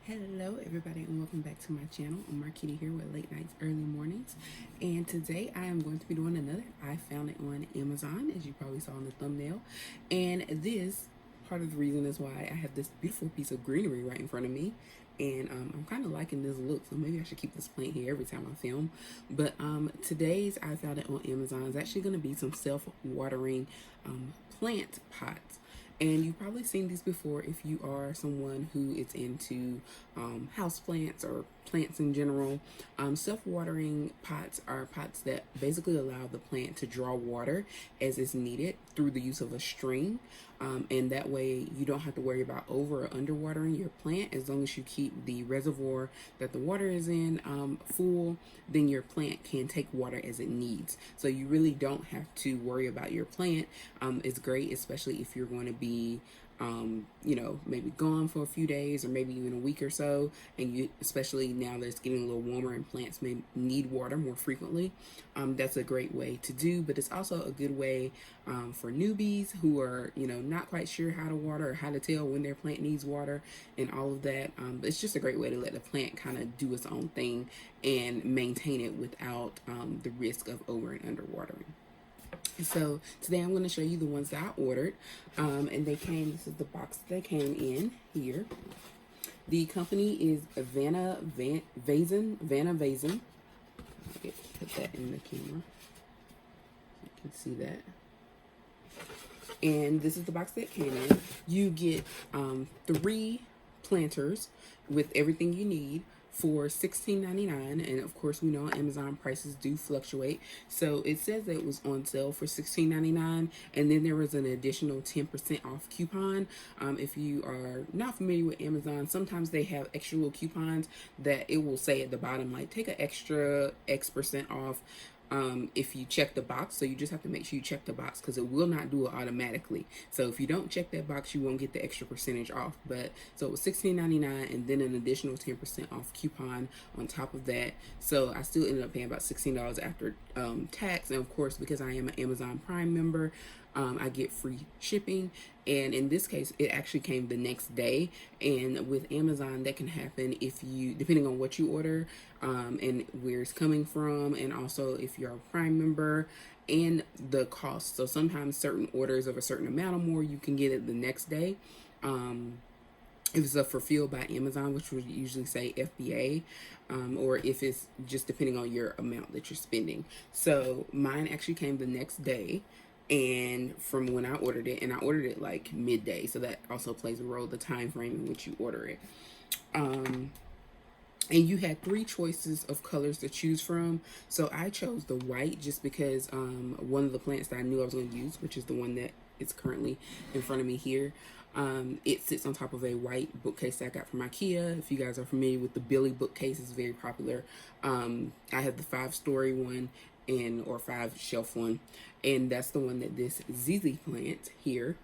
Hello everybody and welcome back to my channel. I'm Marquita here with Late Nights Early Mornings, and today I am going to be doing another I found it on Amazon, as you probably saw in the thumbnail. And this part of the reason is why I have this beautiful piece of greenery right in front of me, and I'm kind of liking this look, so maybe I should keep this plant here every time I film. But today's I found it on Amazon is actually going to be some self-watering plant pots. And you've probably seen these before if you are someone who is into house plants or plants in general. Self-watering pots are pots that basically allow the plant to draw water as is needed through the use of a string. And that way you don't have to worry about over or under watering your plant. As long as you keep the reservoir that the water is in full, then your plant can take water as it needs. So you really don't have to worry about your plant. It's great, especially if you're going to be maybe gone for a few days or maybe even a week or so, and you, especially now that it's getting a little warmer and plants may need water more frequently. That's a great way to do, but it's also a good way for newbies who are not quite sure how to water or how to tell when their plant needs water and all of that. But it's just a great way to let the plant kind of do its own thing and maintain it without the risk of over and under watering. So today I'm going to show you the ones that I ordered, and this is the box that they came in here. The company is Vanna Vazen. Put that in the camera. You can see that. And this is the box that came in. You get 3 planters with everything you need for $16.99, and of course we know Amazon prices do fluctuate, so it says that it was on sale for $16.99, and then there was an additional 10% off coupon. If you are not familiar with Amazon, sometimes they have extra little coupons that it will say at the bottom, like, take an extra X% off if you check the box. So you just have to make sure you check the box, because it will not do it automatically. So if you don't check that box, you won't get the extra percentage off. But so it was $16.99 and then an additional 10% off coupon on top of that. So I still ended up paying about $16 after tax, and of course, because I am an Amazon Prime member, I get free shipping. And in this case, it actually came the next day. And with Amazon, that can happen if you, depending on what you order and where it's coming from, and also if you're a Prime member and the cost. So sometimes certain orders of a certain amount or more, you can get it the next day. If it's a fulfilled by Amazon, which would usually say FBA, or if it's just depending on your amount that you're spending. So mine actually came the next day, and from when I ordered it, and I ordered it like midday, so that also plays a role, the time frame in which you order it. And you had 3 choices of colors to choose from. So I chose the white just because one of the plants that I knew I was going to use, which is the one that is currently in front of me here, it sits on top of a white bookcase that I got from IKEA. If you guys are familiar with the Billy bookcase, it's very popular. I have the 5-story one or 5-shelf one, and that's the one that this ZZ plant here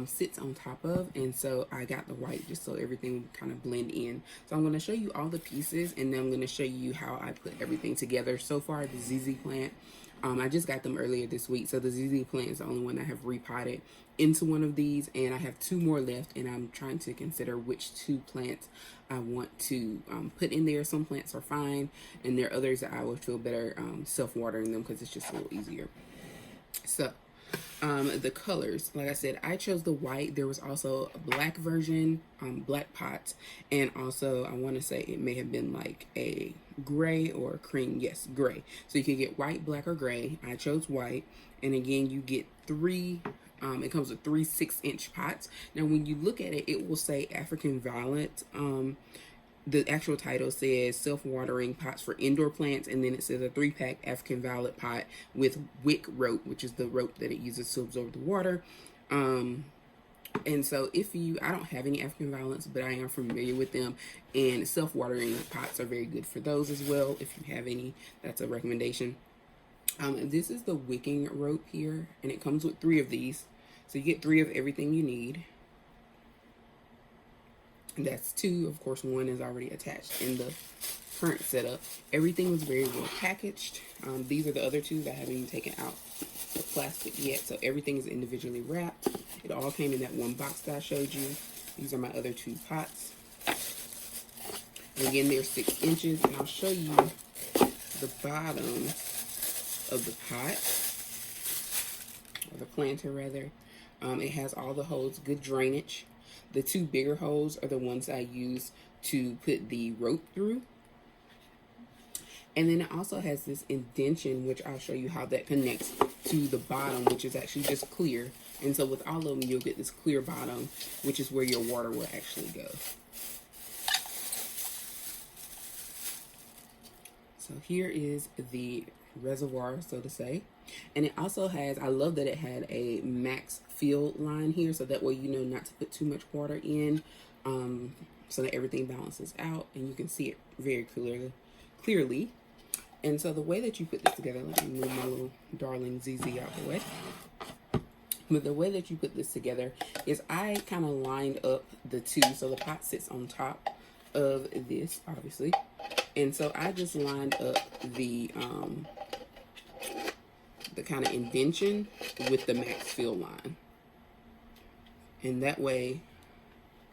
sits on top of. And so I got the white just so everything would kind of blend in. So I'm going to show you all the pieces, and then I'm going to show you how I put everything together. So far, the ZZ plant, I just got them earlier this week, so the ZZ plant is the only one I have repotted into one of these, and I have 2 more left, and I'm trying to consider which 2 plants I want to put in there. Some plants are fine, and there are others that I would feel better self-watering them because it's just a little easier. So the colors, like I said, I chose the white. There was also a black version, black pots, and also I want to say it may have been like a gray or cream. Yes, gray. So you can get white, black, or gray. I chose white, and again, you get 3. It comes with 3 6-inch pots. Now, when you look at it, it will say African Violet. The actual title says self-watering pots for indoor plants, and then it says a 3-pack African Violet pot with wick rope, which is the rope that it uses to absorb the water. And so I don't have any African Violets, but I am familiar with them, and self-watering pots are very good for those as well. If you have any, that's a recommendation. This is the wicking rope here, and it comes with 3 of these. So you get 3 of everything you need. That's 2. Of course, 1 is already attached in the current setup. Everything was very well packaged. These are the other 2 that I haven't even taken out the plastic yet. So everything is individually wrapped. It all came in that one box that I showed you. These are my other 2 pots. Again, they're 6 inches, and I'll show you the bottom of the pot, or the planter rather. It has all the holes, good drainage. The 2 bigger holes are the ones I use to put the rope through. And then it also has this indention, which I'll show you how that connects to the bottom, which is actually just clear. And so with all of them, you'll get this clear bottom, which is where your water will actually go. So here is the reservoir, so to say. And it also has, I love that it had a max fill line here, so that way you know not to put too much water in, so that everything balances out and you can see it very clearly. And so the way that you put this together, let me move my little darling ZZ out the way. But the way that you put this together is I kind of lined up the 2. So the pot sits on top of this, obviously. And so I just lined up the kind of indention with the max fill line. And that way,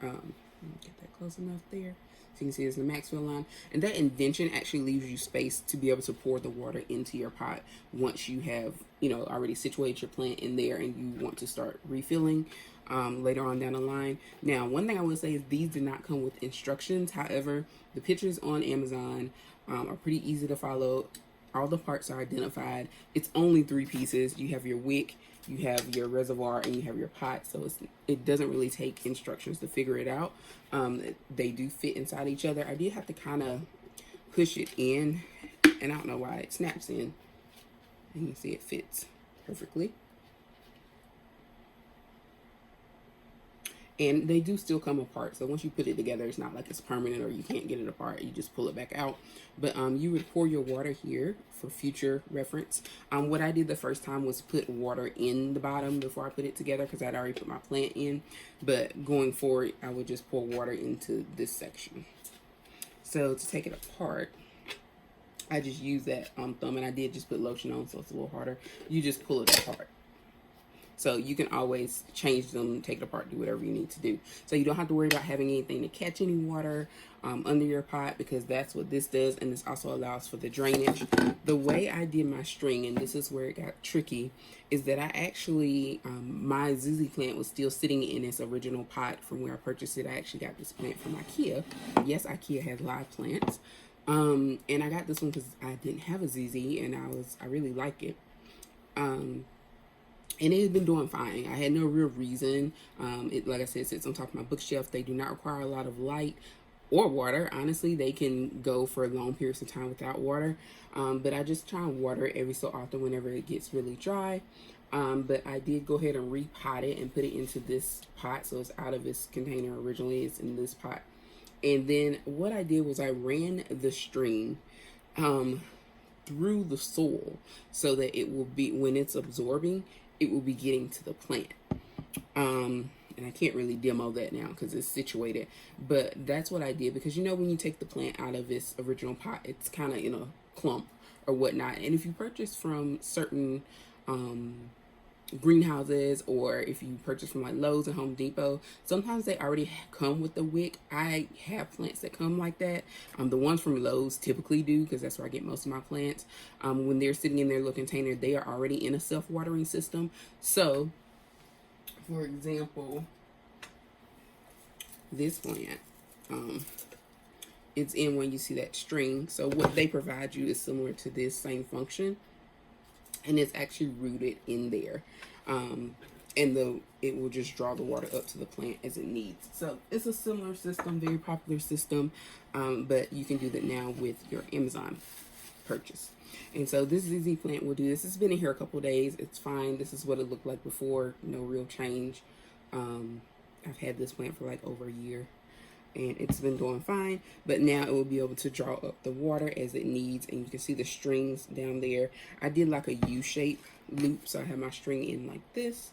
let me get that close enough there. So you can see it's the max fill line. And that indention actually leaves you space to be able to pour the water into your pot once you have, you know, already situated your plant in there and you want to start refilling later on down the line. Now, one thing I will say is these did not come with instructions. However, the pictures on Amazon are pretty easy to follow. All the parts are identified. It's only 3 pieces. You have your wick, you have your reservoir, and you have your pot. So it doesn't really take instructions to figure it out. They do fit inside each other. I did have to kind of push it in, and I don't know why it snaps in. And you can see it fits perfectly. And they do still come apart. So once you put it together, it's not like it's permanent or you can't get it apart. You just pull it back out. But you would pour your water here for future reference. What I did the first time was put water in the bottom before I put it together because I'd already put my plant in. But going forward, I would just pour water into this section. So to take it apart, I just use that thumb, and I did just put lotion on, so it's a little harder. You just pull it apart. So you can always change them, take it apart, do whatever you need to do. So you don't have to worry about having anything to catch any water under your pot, because that's what this does. And this also allows for the drainage. The way I did my string, and this is where it got tricky, is that I actually, my ZZ plant was still sitting in its original pot from where I purchased it. I actually got this plant from IKEA. Yes, IKEA has live plants. And I got this one because I didn't have a ZZ, and I really like it. And it has been doing fine. I had no real reason. It, like I said, sits on top of my bookshelf. They do not require a lot of light or water. Honestly, they can go for long periods of time without water. But I just try and water it every so often whenever it gets really dry. But I did go ahead and repot it and put it into this pot. So it's out of its container originally. It's in this pot. And then what I did was I ran the string through the soil so that it will be, when it's absorbing, it will be getting to the plant. And I can't really demo that now because it's situated, but that's what I did, because you know when you take the plant out of its original pot, it's kind of in a clump or whatnot. And if you purchase from certain greenhouses, or if you purchase from like Lowe's and Home Depot, sometimes they already come with the wick. I have plants that come like that. The ones from Lowe's typically do, because that's where I get most of my plants. When they're sitting in their little container, they are already in a self-watering system. So for example, this plant, it's in when you see that string. So what they provide you is similar to this same function, and it's actually rooted in there. And it will just draw the water up to the plant as it needs. So it's a similar system, very popular system, but you can do that now with your Amazon purchase. And so this ZZ plant will do this. It's been in here a couple days. It's fine. This is what it looked like before. No real change. I've had this plant for like over a year, and it's been doing fine. But now it will be able to draw up the water as it needs. And you can see the strings down there. I did like a U-shape loop, so I have my string in like this,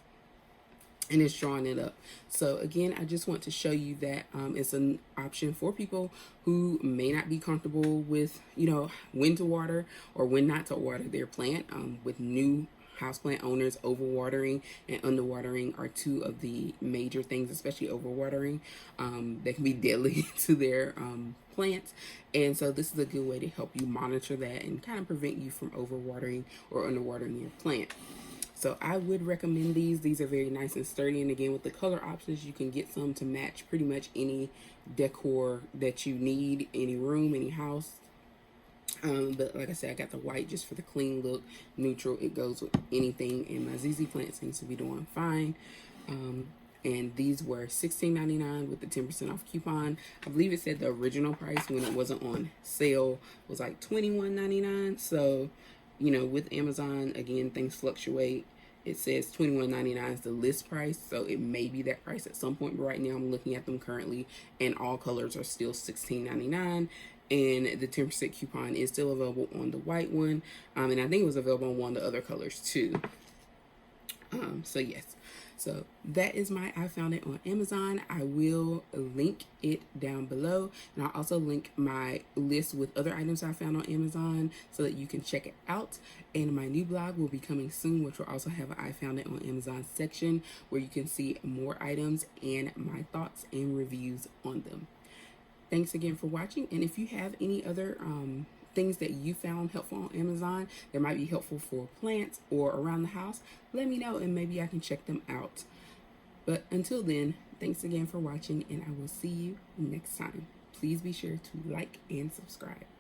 and it's drawing it up. So again, I just want to show you that it's an option for people who may not be comfortable with, you know, when to water or when not to water their plant with new houseplant owners, overwatering and underwatering are two of the major things, especially overwatering, that can be deadly to their plants. And so this is a good way to help you monitor that and kind of prevent you from overwatering or underwatering your plant. So I would recommend these. These are very nice and sturdy. And again, with the color options, you can get some to match pretty much any decor that you need, any room, any house. But like I said, I got the white just for the clean look. Neutral, it goes with anything. And my ZZ plant seems to be doing fine. And these were $16.99 with the 10% off coupon. I believe it said the original price when it wasn't on sale was like $21.99. So, you know, with Amazon, again, things fluctuate. It says $21.99 is the list price, so it may be that price at some point. But right now, I'm looking at them currently, and all colors are still $16.99. And the 10% coupon is still available on the white one, and I think it was available on one of the other colors too. So yes, so that is I found it on Amazon. I will link it down below, and I'll also link my list with other items I found on Amazon so that you can check it out. And my new blog will be coming soon, which will also have an I found it on Amazon section where you can see more items and my thoughts and reviews on them. Thanks again for watching, and if you have any other things that you found helpful on Amazon that might be helpful for plants or around the house, let me know and maybe I can check them out. But until then, thanks again for watching, and I will see you next time. Please be sure to like and subscribe.